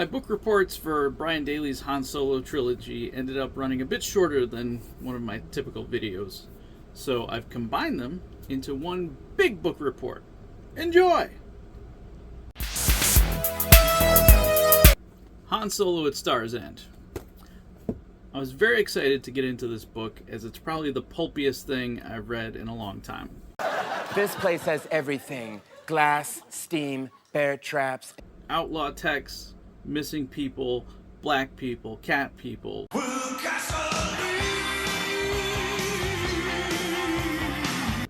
My book reports for Brian Daley's Han Solo Trilogy ended up running a bit shorter than one of my typical videos, so I've combined them into one big book report. Enjoy! Han Solo at Star's End. I was very excited to get into this book, as it's probably the pulpiest thing I've read in a long time. This place has everything. Glass, steam, bear traps. Outlaw texts, missing people, black people, cat people.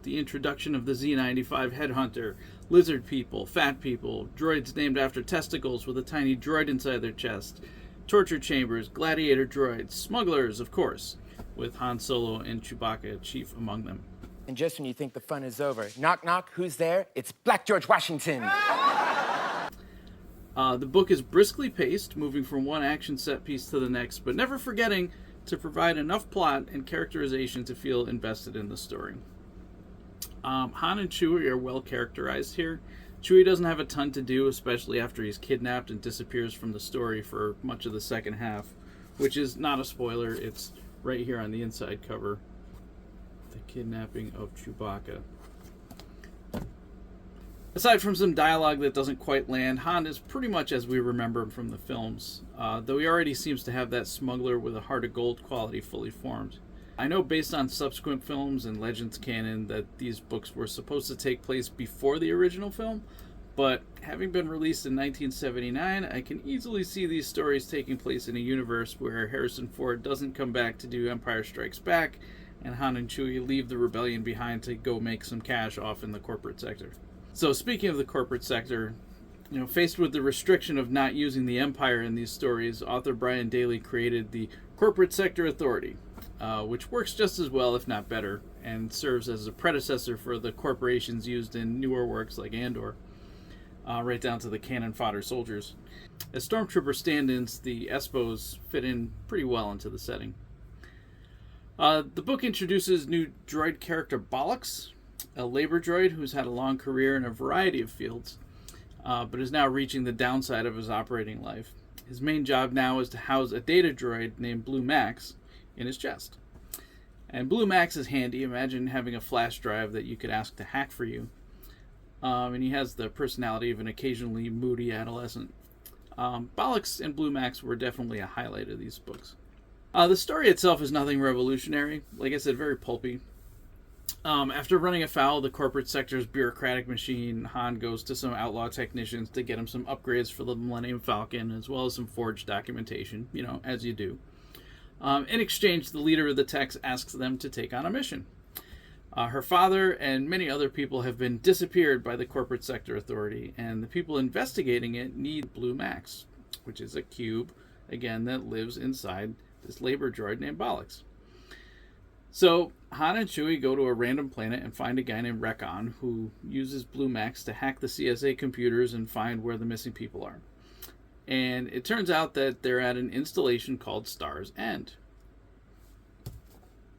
The introduction of the Z-95 headhunter, lizard people, fat people, droids named after testicles with a tiny droid inside their chest, torture chambers, gladiator droids, smugglers, of course, with Han Solo and Chewbacca chief among them. And just when you think the fun is over, knock, knock, who's there? It's Black George Washington. The book is briskly paced, moving from one action set piece to the next, but never forgetting to provide enough plot and characterization to feel invested in the story. Han and Chewie are well characterized here. Chewie doesn't have a ton to do, especially after he's kidnapped and disappears from the story for much of the second half, which is not a spoiler. It's right here on the inside cover. The kidnapping of Chewbacca. Aside from some dialogue that doesn't quite land, Han is pretty much as we remember him from the films, though he already seems to have that smuggler with a heart of gold quality fully formed. I know based on subsequent films and Legends canon that these books were supposed to take place before the original film, but having been released in 1979, I can easily see these stories taking place in a universe where Harrison Ford doesn't come back to do Empire Strikes Back, and Han and Chewie leave the rebellion behind to go make some cash off in the corporate sector. So speaking of the corporate sector, faced with the restriction of not using the Empire in these stories, author Brian Daley created the Corporate Sector Authority, which works just as well, if not better, and serves as a predecessor for the corporations used in newer works like Andor, right down to the cannon fodder soldiers. As stormtrooper stand-ins, the Espos fit in pretty well into the setting. The book introduces new droid character Bollux, a labor droid who's had a long career in a variety of fields, but is now reaching the downside of his operating life. His main job now is to house a data droid named Blue Max in his chest. And Blue Max is handy. Imagine having a flash drive that you could ask to hack for you. And he has the personality of an occasionally moody adolescent. Bollux and Blue Max were definitely a highlight of these books. The story itself is nothing revolutionary. Like I said, very pulpy. After running afoul of the corporate sector's bureaucratic machine, Han goes to some outlaw technicians to get him some upgrades for the Millennium Falcon, as well as some forged documentation, as you do. In exchange, the leader of the techs asks them to take on a mission. Her father and many other people have been disappeared by the Corporate Sector Authority, and the people investigating it need Blue Max, which is a cube, again, that lives inside this labor droid named Bollux. So, Han and Chewie go to a random planet and find a guy named Recon who uses Blue Max to hack the CSA computers and find where the missing people are. And it turns out that they're at an installation called Star's End.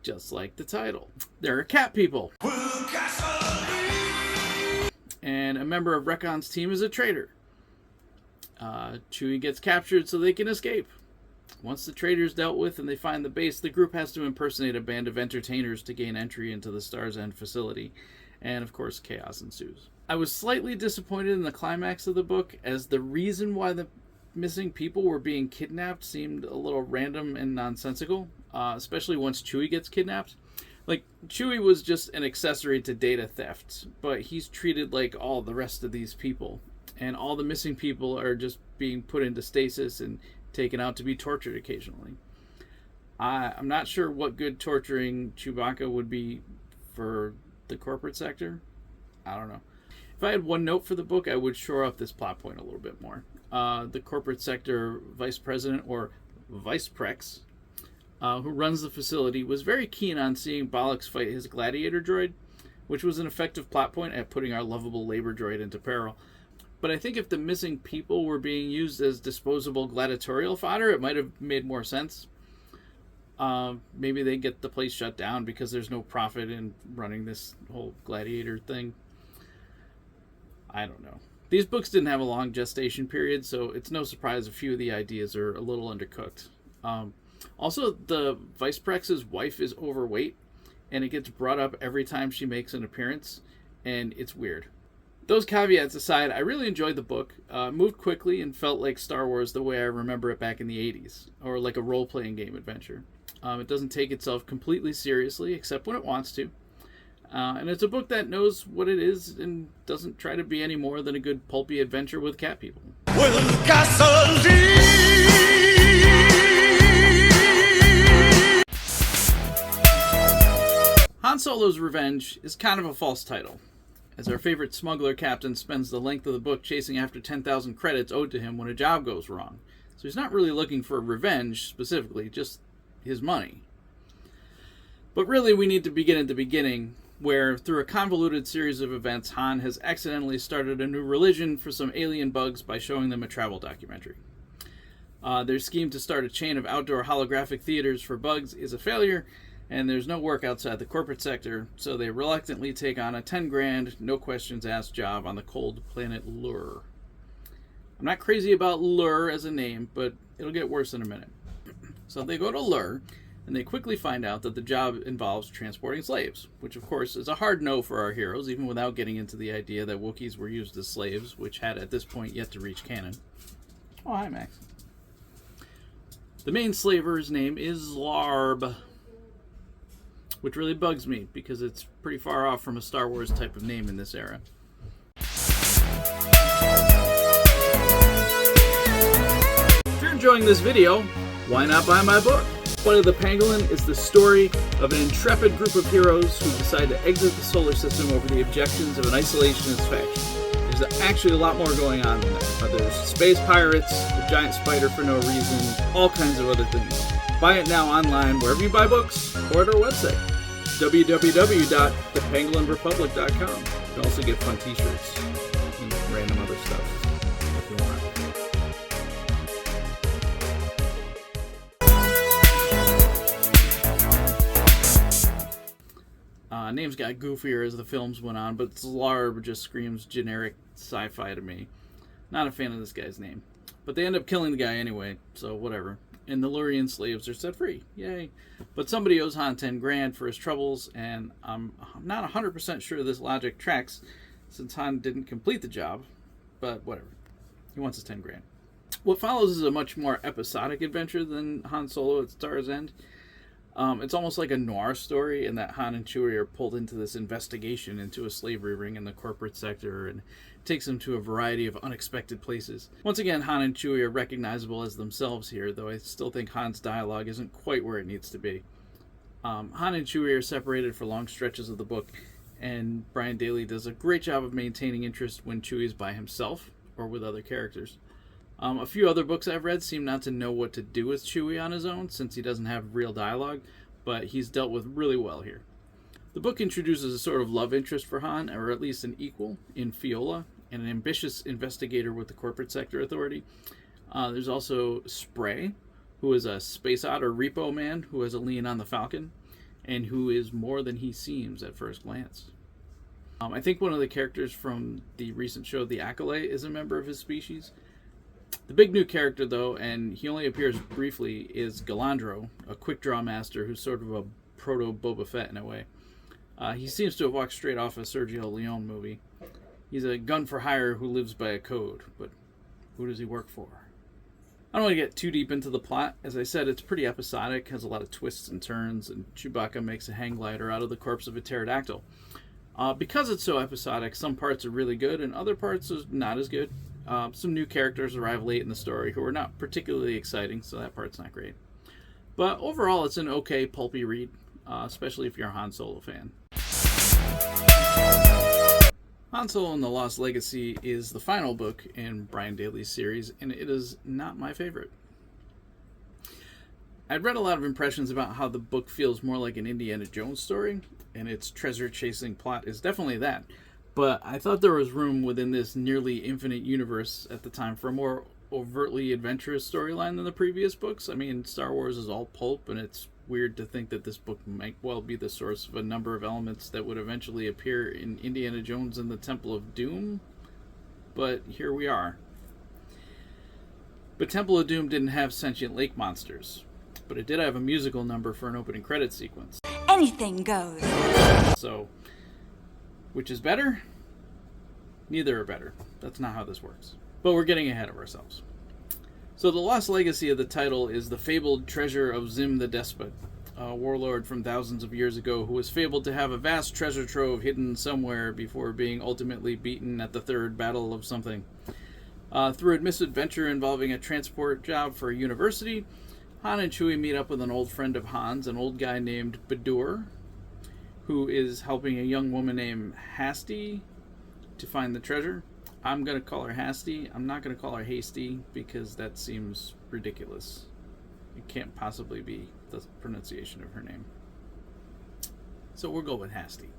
Just like the title. They're cat people. And a member of Recon's team is a traitor. Chewie gets captured so they can escape. Once the traitors dealt with and they find the base, the group has to impersonate a band of entertainers to gain entry into the Star's End facility. And of course, chaos ensues. I was slightly disappointed in the climax of the book, as the reason why the missing people were being kidnapped seemed a little random and nonsensical, especially once Chewie gets kidnapped. Like, Chewie was just an accessory to data theft, but he's treated like all the rest of these people. And all the missing people are just being put into stasis and taken out to be tortured occasionally. I'm not sure what good torturing Chewbacca would be for the corporate sector. I don't know. If I had one note for the book, I would shore up this plot point a little bit more. The corporate sector vice president, or Vice Prex, who runs the facility, was very keen on seeing Bollux fight his gladiator droid, which was an effective plot point at putting our lovable labor droid into peril. But I think if the missing people were being used as disposable gladiatorial fodder, it might have made more sense. Maybe they get the place shut down because there's no profit in running this whole gladiator thing. I don't know. These books didn't have a long gestation period, so it's no surprise a few of the ideas are a little undercooked. Also, the Vice Prex's wife is overweight, and it gets brought up every time she makes an appearance, and it's weird. Those caveats aside, I really enjoyed the book. Moved quickly and felt like Star Wars the way I remember it back in the 80s, or like a role-playing game adventure. It doesn't take itself completely seriously, except when it wants to. And it's a book that knows what it is and doesn't try to be any more than a good pulpy adventure with cat people. With gasoline. Han Solo's Revenge is kind of a false title, as our favorite smuggler captain spends the length of the book chasing after 10,000 credits owed to him when a job goes wrong. So he's not really looking for revenge specifically, just his money. But really, we need to begin at the beginning, where through a convoluted series of events, Han has accidentally started a new religion for some alien bugs by showing them a travel documentary. Their scheme to start a chain of outdoor holographic theaters for bugs is a failure, and there's no work outside the corporate sector, so they reluctantly take on a 10 grand, no questions asked job on the cold planet Lur. I'm not crazy about Lur as a name, but it'll get worse in a minute. So they go to Lur, and they quickly find out that the job involves transporting slaves, which of course is a hard no for our heroes, even without getting into the idea that Wookiees were used as slaves, which had at this point yet to reach canon. Oh, hi, Max. The main slaver's name is Larb, which really bugs me because it's pretty far off from a Star Wars type of name in this era. If you're enjoying this video, why not buy my book? Flight of the Pangolin is the story of an intrepid group of heroes who decide to exit the solar system over the objections of an isolationist faction. There's actually a lot more going on than that. There's space pirates, a giant spider for no reason, all kinds of other things. Buy it now online wherever you buy books or at our website, www.thepangolinrepublic.com. You can also get fun t-shirts and random other stuff if you want. Names got goofier as the films went on, but Zlarb just screams generic sci-fi to me. Not a fan of this guy's name. But they end up killing the guy anyway, so whatever. And the Lurian slaves are set free. Yay. But somebody owes Han 10 grand for his troubles, and I'm not 100% sure this logic tracks since Han didn't complete the job, but whatever. He wants his 10 grand. What follows is a much more episodic adventure than Han Solo at Star's End. It's almost like a noir story in that Han and Chewie are pulled into this investigation into a slavery ring in the corporate sector, and it takes them to a variety of unexpected places. Once again, Han and Chewie are recognizable as themselves here, though I still think Han's dialogue isn't quite where it needs to be. Han and Chewie are separated for long stretches of the book, and Brian Daley does a great job of maintaining interest when Chewie's by himself or with other characters. A few other books I've read seem not to know what to do with Chewie on his own, since he doesn't have real dialogue, but he's dealt with really well here. The book introduces a sort of love interest for Han, or at least an equal, in Fiola, and an ambitious investigator with the corporate sector authority. There's also Spray, who is a space otter repo man who has a lien on the Falcon, and who is more than he seems at first glance. I think one of the characters from the recent show The Acolyte is a member of his species. The big new character, though, and he only appears briefly, is Galandro, a quick-draw master who's sort of a proto-Boba Fett in a way. He seems to have walked straight off a Sergio Leone movie. He's a gun-for-hire who lives by a code, but who does he work for? I don't want to get too deep into the plot. As I said, it's pretty episodic, has a lot of twists and turns, and Chewbacca makes a hang glider out of the corpse of a pterodactyl. Because it's so episodic, some parts are really good, and other parts are not as good. Some new characters arrive late in the story who are not particularly exciting, so that part's not great. But overall, it's an okay, pulpy read, especially if you're a Han Solo fan. Han Solo and the Lost Legacy is the final book in Brian Daley's series, and it is not my favorite. I'd read a lot of impressions about how the book feels more like an Indiana Jones story, and its treasure-chasing plot is definitely that. But I thought there was room within this nearly infinite universe at the time for a more overtly adventurous storyline than the previous books. I mean, Star Wars is all pulp, and it's weird to think that this book might well be the source of a number of elements that would eventually appear in Indiana Jones and the Temple of Doom. but here we are. But Temple of Doom didn't have sentient lake monsters, but it did have a musical number for an opening credit sequence. Anything goes. So, which is better? Neither are better. That's not how this works. But we're getting ahead of ourselves. So the lost legacy of the title is the fabled treasure of Zim the Despot, a warlord from thousands of years ago who was fabled to have a vast treasure trove hidden somewhere before being ultimately beaten at the third battle of something. Through a misadventure involving a transport job for a university, Han and Chewie meet up with an old friend of Han's, an old guy named Badur, who is helping a young woman named Hasty to find the treasure. I'm going to call her Hasty. I'm not going to call her Hasty because that seems ridiculous. It can't possibly be the pronunciation of her name. So we'll go with Hasty.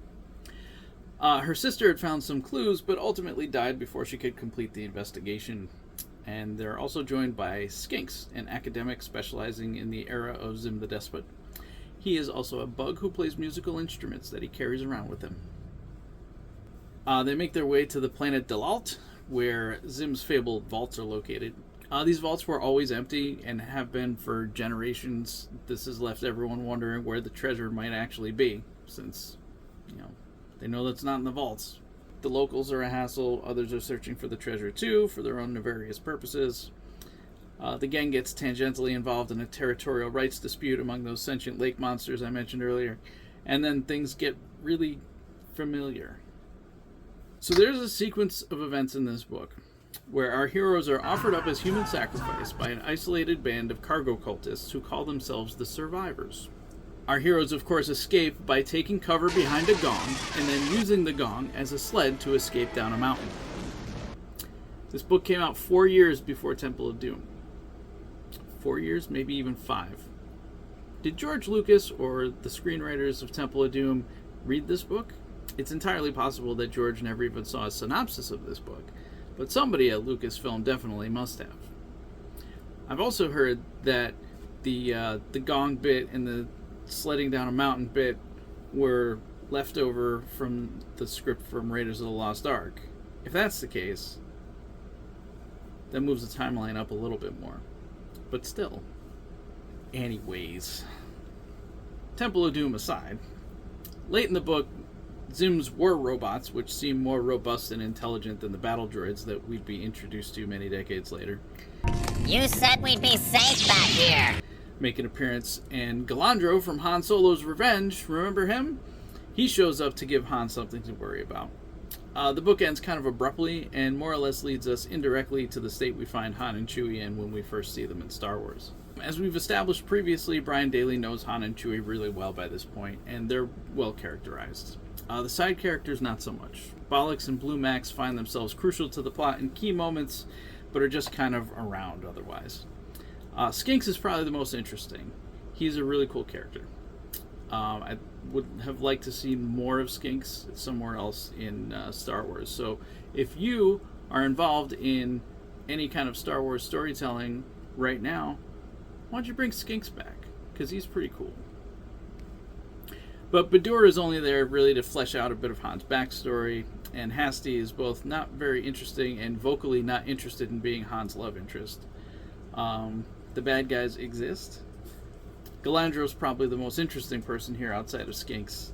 Her sister had found some clues, but ultimately died before she could complete the investigation. And they're also joined by Skinks, an academic specializing in the era of Zim the Despot. He is also a bug who plays musical instruments that he carries around with him. They make their way to the planet Dalalt, where Zim's fabled vaults are located. These vaults were always empty and have been for generations. This has left everyone wondering where the treasure might actually be, since, they know that's not in the vaults. The locals are a hassle. Others are searching for the treasure too, for their own nefarious purposes. The gang gets tangentially involved in a territorial rights dispute among those sentient lake monsters I mentioned earlier. And then things get really familiar. So there's a sequence of events in this book where our heroes are offered up as human sacrifice by an isolated band of cargo cultists who call themselves the Survivors. Our heroes, of course, escape by taking cover behind a gong and then using the gong as a sled to escape down a mountain. This book came out 4 years before Temple of Doom. 4 years, maybe even 5. Did George Lucas or the screenwriters of Temple of Doom read this book? It's entirely possible that George never even saw a synopsis of this book, but somebody at Lucasfilm definitely must have. I've also heard that the gong bit and the sledding down a mountain bit were left over from the script from Raiders of the Lost Ark. If that's the case, that moves the timeline up a little bit more. But still. Anyways. Temple of Doom aside, late in the book, Zim's war robots, which seem more robust and intelligent than the battle droids that we'd be introduced to many decades later, You said we'd be safe back here. make an appearance, and Galandro from Han Solo's Revenge, remember him? He shows up to give Han something to worry about. The book ends kind of abruptly and more or less leads us indirectly to the state we find Han and Chewie in when we first see them in Star Wars. As we've established previously, Brian Daley knows Han and Chewie really well by this point, and they're well characterized. The side characters, not so much. Bollocks and Blue Max find themselves crucial to the plot in key moments, but are just kind of around otherwise. Skinks is probably the most interesting. He's a really cool character. I would have liked to see more of Skinks somewhere else in Star Wars. So if you are involved in any kind of Star Wars storytelling right now, why don't you bring Skinks back? Because he's pretty cool. But Badur is only there really to flesh out a bit of Han's backstory, and Hasty is both not very interesting and vocally not interested in being Han's love interest. The bad guys exist. Galandro's probably the most interesting person here outside of Skinks,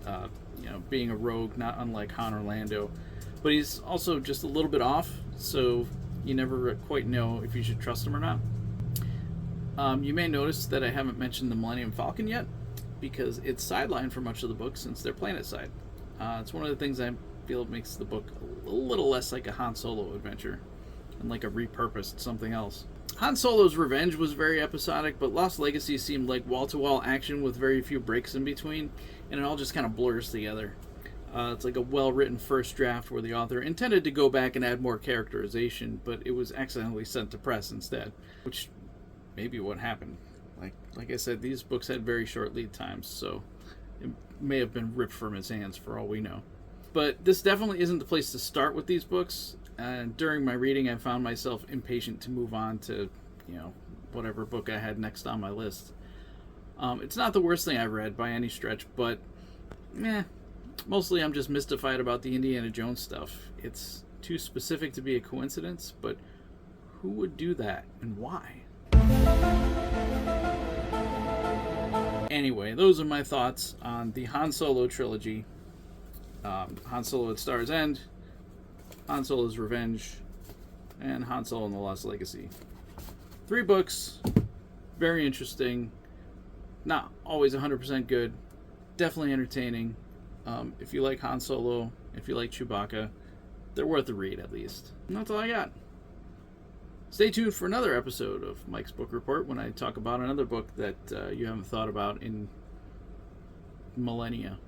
being a rogue, not unlike Han or Lando. But he's also just a little bit off, so you never quite know if you should trust him or not. You may notice that I haven't mentioned the Millennium Falcon yet, because it's sidelined for much of the book since they're planet-side. It's one of the things I feel makes the book a little less like a Han Solo adventure, and like a repurposed something else. Han Solo's Revenge was very episodic, but Lost Legacy seemed like wall-to-wall action with very few breaks in between, and it all just kind of blurs together. It's like a well-written first draft where the author intended to go back and add more characterization, but it was accidentally sent to press instead, which may be what happened. Like I said, these books had very short lead times, so it may have been ripped from his hands for all we know. But this definitely isn't the place to start with these books, and during my reading I found myself impatient to move on to, whatever book I had next on my list. It's not the worst thing I've read by any stretch, but mostly I'm just mystified about the Indiana Jones stuff. It's too specific to be a coincidence, but who would do that and why? Anyway, those are my thoughts on the Han Solo trilogy. Han Solo at Star's End, Han Solo's Revenge, and Han Solo and the Lost Legacy. 3 books, very interesting, not always 100% good, definitely entertaining. If you like Han Solo, if you like Chewbacca, they're worth a read at least. And that's all I got. Stay tuned for another episode of Mike's Book Report when I talk about another book that you haven't thought about in millennia.